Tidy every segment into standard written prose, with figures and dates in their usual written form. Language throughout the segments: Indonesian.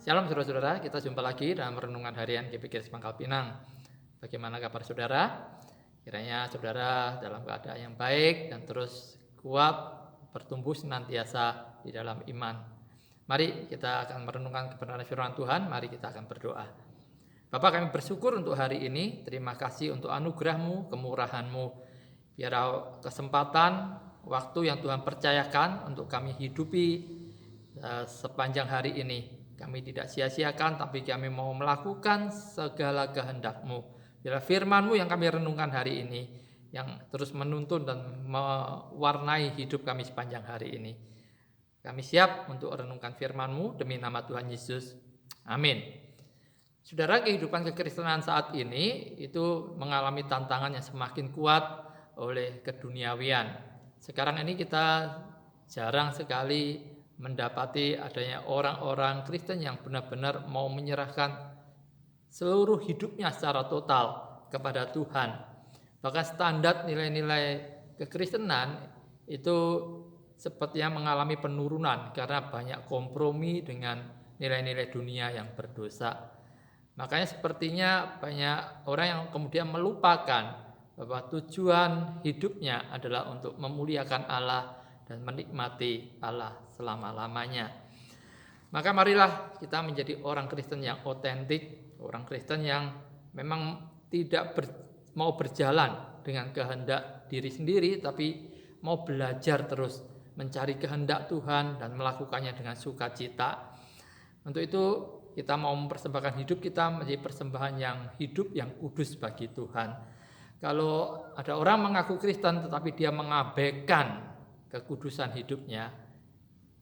Shalom saudara-saudara, kita jumpa lagi dalam renungan harian GPG Pangkal Pinang. Bagaimana kabar saudara? Kiranya saudara dalam keadaan yang baik dan terus kuat, bertumbuh senantiasa di dalam iman. Mari kita akan merenungkan kebenaran firman Tuhan, mari kita akan berdoa. Bapa, kami bersyukur untuk hari ini, terima kasih untuk anugerah-Mu, kemurahan-Mu. Biar kesempatan, waktu yang Tuhan percayakan untuk kami hidupi sepanjang hari ini, kami tidak sia-siakan, tapi kami mau melakukan segala kehendak-Mu. Biar firman-Mu yang kami renungkan hari ini, yang terus menuntun dan mewarnai hidup kami sepanjang hari ini. Kami siap untuk renungkan firman-Mu demi nama Tuhan Yesus. Amin. Saudara, kehidupan kekristenan saat ini itu mengalami tantangan yang semakin kuat oleh keduniawian. Sekarang ini kita jarang sekali mendapati adanya orang-orang Kristen yang benar-benar mau menyerahkan seluruh hidupnya secara total kepada Tuhan. Bahkan standar nilai-nilai kekristenan itu sepertinya mengalami penurunan karena banyak kompromi dengan nilai-nilai dunia yang berdosa. Makanya sepertinya banyak orang yang kemudian melupakan bahwa tujuan hidupnya adalah untuk memuliakan Allah dan menikmati Allah selama-lamanya. Maka marilah kita menjadi orang Kristen yang otentik, orang Kristen yang memang tidak mau berjalan dengan kehendak diri sendiri, tapi mau belajar terus mencari kehendak Tuhan dan melakukannya dengan sukacita. Untuk itu kita mau mempersembahkan hidup kita menjadi persembahan yang hidup, yang kudus bagi Tuhan. Kalau ada orang mengaku Kristen tetapi dia mengabaikan kekudusan hidupnya,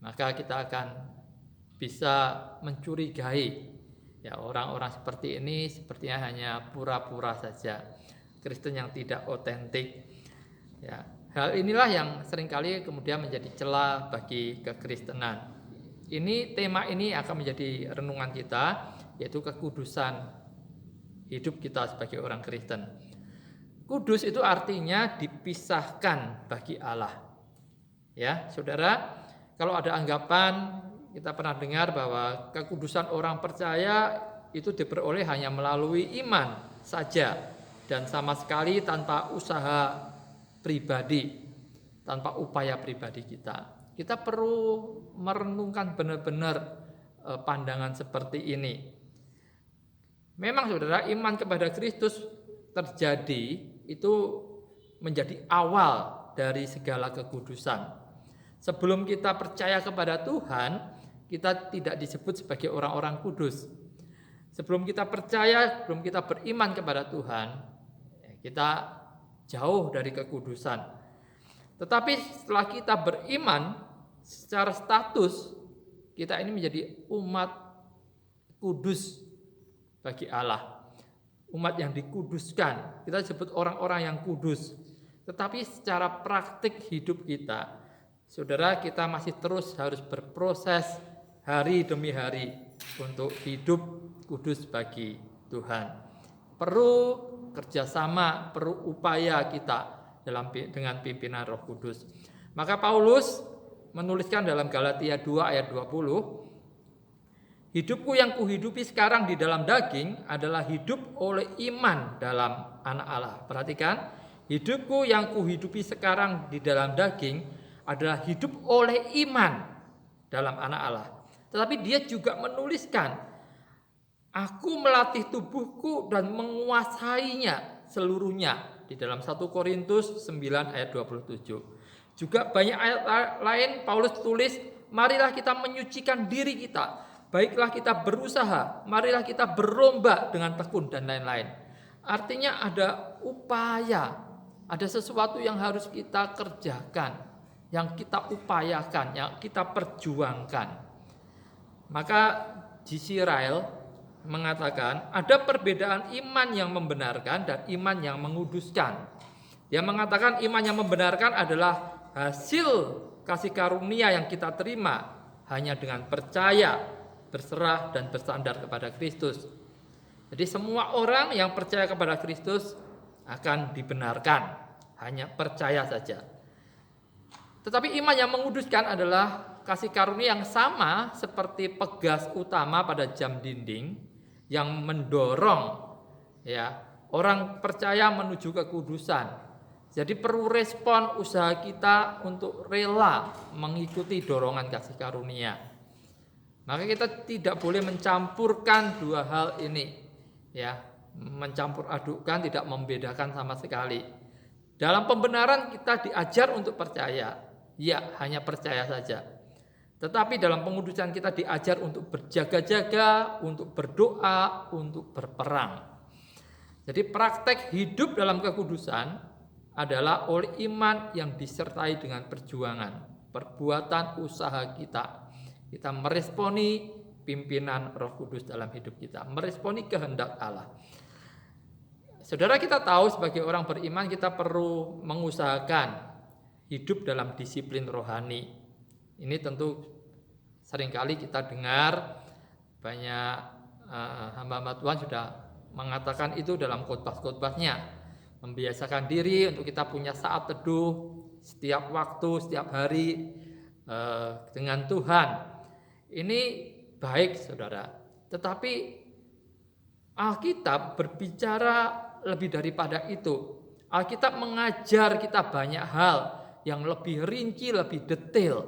maka kita akan bisa mencurigai ya orang-orang seperti ini sepertinya hanya pura-pura saja, Kristen yang tidak otentik. Ya, hal inilah yang seringkali kemudian menjadi celah bagi kekristenan. Tema ini akan menjadi renungan kita, yaitu kekudusan hidup kita sebagai orang Kristen. Kudus itu artinya dipisahkan bagi Allah. Ya, saudara, kalau ada anggapan, kita pernah dengar bahwa kekudusan orang percaya itu diperoleh hanya melalui iman saja dan sama sekali tanpa usaha pribadi, tanpa upaya pribadi kita. Kita perlu merenungkan benar-benar pandangan seperti ini. Memang saudara, iman kepada Kristus terjadi itu menjadi awal dari segala kekudusan. Sebelum kita percaya kepada Tuhan, kita tidak disebut sebagai orang-orang kudus. Sebelum kita percaya, sebelum kita beriman kepada Tuhan, kita jauh dari kekudusan. Tetapi setelah kita beriman, secara status kita ini menjadi umat kudus bagi Allah. Umat yang dikuduskan, kita disebut orang-orang yang kudus. Tetapi secara praktik hidup kita, saudara, kita masih terus harus berproses hari demi hari untuk hidup kudus bagi Tuhan. Perlu kerjasama, perlu upaya kita dengan pimpinan Roh Kudus. Maka Paulus menuliskan dalam Galatia 2 ayat 20, hidupku yang kuhidupi sekarang di dalam daging adalah hidup oleh iman dalam Anak Allah. Perhatikan, hidupku yang kuhidupi sekarang di dalam daging adalah hidup oleh iman dalam Anak Allah. Tetapi dia juga menuliskan, aku melatih tubuhku dan menguasainya seluruhnya, di dalam 1 Korintus 9 ayat 27. Juga banyak ayat lain Paulus tulis, marilah kita menyucikan diri kita, baiklah kita berusaha, marilah kita berlomba dengan tekun dan lain-lain. Artinya ada upaya, ada sesuatu yang harus kita kerjakan, yang kita upayakan, yang kita perjuangkan. Maka G.C. Ryle mengatakan ada perbedaan iman yang membenarkan dan iman yang menguduskan. Dia mengatakan iman yang membenarkan adalah hasil kasih karunia yang kita terima hanya dengan percaya, berserah dan bersandar kepada Kristus. Jadi semua orang yang percaya kepada Kristus akan dibenarkan, hanya percaya saja. Tetapi iman yang menguduskan adalah kasih karunia yang sama seperti pegas utama pada jam dinding yang mendorong ya orang percaya menuju kekudusan. Jadi perlu respon usaha kita untuk rela mengikuti dorongan kasih karunia. Maka kita tidak boleh mencampurkan dua hal ini, ya, mencampur adukkan, tidak membedakan sama sekali. Dalam pembenaran kita diajar untuk percaya, ya, hanya percaya saja. Tetapi dalam pengudusan kita diajar untuk berjaga-jaga, untuk berdoa, untuk berperang. Jadi praktek hidup dalam kekudusan adalah oleh iman yang disertai dengan perjuangan, perbuatan usaha kita. Kita meresponi pimpinan Roh Kudus dalam hidup kita, meresponi kehendak Allah. Saudara, kita tahu sebagai orang beriman kita perlu mengusahakan hidup dalam disiplin rohani. Ini tentu seringkali kita dengar banyak hamba-hamba Tuhan sudah mengatakan itu dalam khotbah-khotbahnya. Membiasakan diri untuk kita punya saat teduh setiap waktu, setiap hari dengan Tuhan. Ini baik, saudara. Tetapi Alkitab berbicara lebih daripada itu. Alkitab mengajar kita banyak hal yang lebih rinci, lebih detail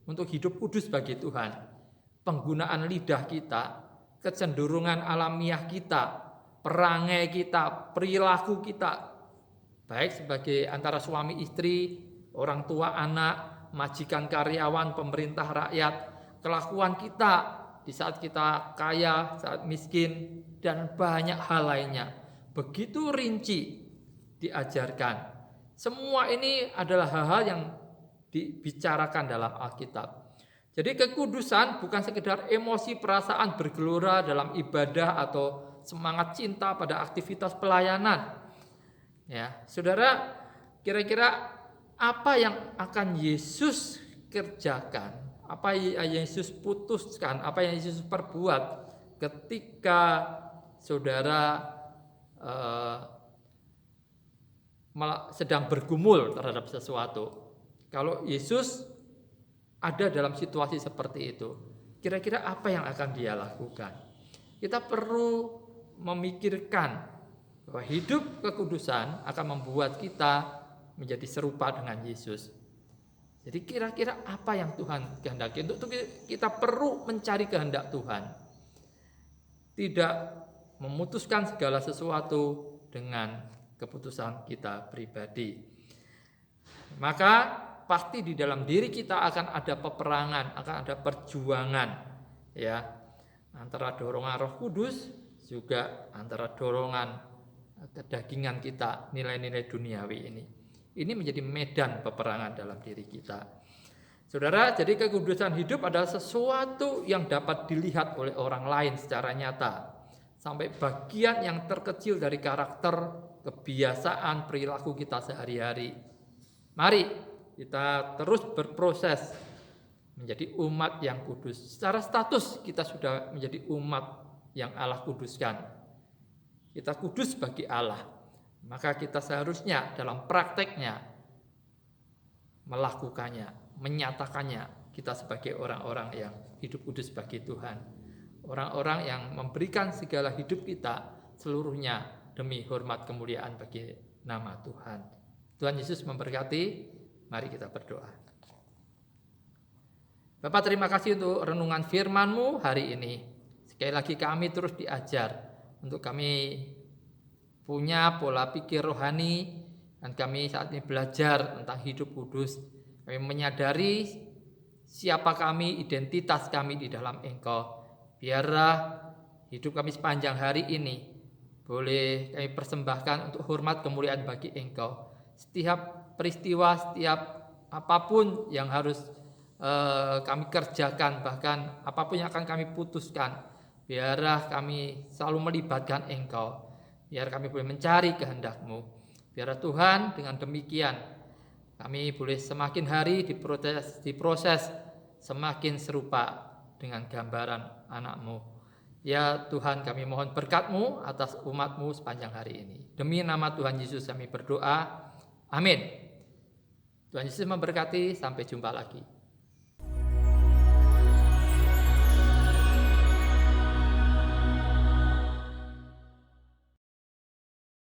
untuk hidup kudus bagi Tuhan. Penggunaan lidah kita, kecenderungan alamiah kita, perangai kita, perilaku kita, baik sebagai antara suami istri, orang tua anak, majikan karyawan, pemerintah rakyat, kelakuan kita di saat kita kaya, saat miskin, dan banyak hal lainnya. Begitu rinci diajarkan. Semua ini adalah hal-hal yang dibicarakan dalam Alkitab. Jadi kekudusan bukan sekedar emosi perasaan bergelora dalam ibadah atau semangat cinta pada aktivitas pelayanan. Ya, saudara, kira-kira apa yang akan Yesus kerjakan? Apa yang Yesus putuskan? Apa yang Yesus perbuat ketika saudara sedang bergumul terhadap sesuatu? Kalau Yesus ada dalam situasi seperti itu, kira-kira apa yang akan dia lakukan? Kita perlu memikirkan bahwa hidup kekudusan akan membuat kita menjadi serupa dengan Yesus. Jadi kira-kira apa yang Tuhan kehendaki? Untuk kita perlu mencari kehendak Tuhan. Tidak memutuskan segala sesuatu dengan keputusan kita pribadi. Maka pasti di dalam diri kita akan ada peperangan, akan ada perjuangan, ya, antara dorongan Roh Kudus juga antara dorongan kedagingan kita, nilai-nilai duniawi ini. Ini menjadi medan peperangan dalam diri kita. Saudara, jadi kekudusan hidup adalah sesuatu yang dapat dilihat oleh orang lain secara nyata, sampai bagian yang terkecil dari karakter, kebiasaan, perilaku kita sehari-hari. Mari kita terus berproses menjadi umat yang kudus. Secara status kita sudah menjadi umat yang Allah kuduskan. Kita kudus bagi Allah. Maka kita seharusnya dalam prakteknya melakukannya, menyatakannya, kita sebagai orang-orang yang hidup kudus bagi Tuhan. Orang-orang yang memberikan segala hidup kita seluruhnya demi hormat kemuliaan bagi nama Tuhan. Tuhan Yesus memberkati. Mari kita berdoa. Bapak, terima kasih untuk renungan firman-Mu hari ini. Sekali lagi kami terus diajar untuk kami punya pola pikir rohani, dan kami saat ini belajar tentang hidup kudus. Kami menyadari siapa kami, identitas kami di dalam Engkau. Biarlah hidup kami sepanjang hari ini boleh kami persembahkan untuk hormat kemuliaan bagi Engkau. Setiap peristiwa, setiap apapun yang harus kami kerjakan, bahkan apapun yang akan kami putuskan, biarlah kami selalu melibatkan Engkau. Biar kami boleh mencari kehendak-Mu. Biar Tuhan dengan demikian kami boleh semakin hari diproses semakin serupa dengan gambaran anak-Mu. Ya Tuhan, kami mohon berkat-Mu atas umat-Mu sepanjang hari ini. Demi nama Tuhan Yesus kami berdoa. Amin. Tuhan Yesus memberkati. Sampai jumpa lagi.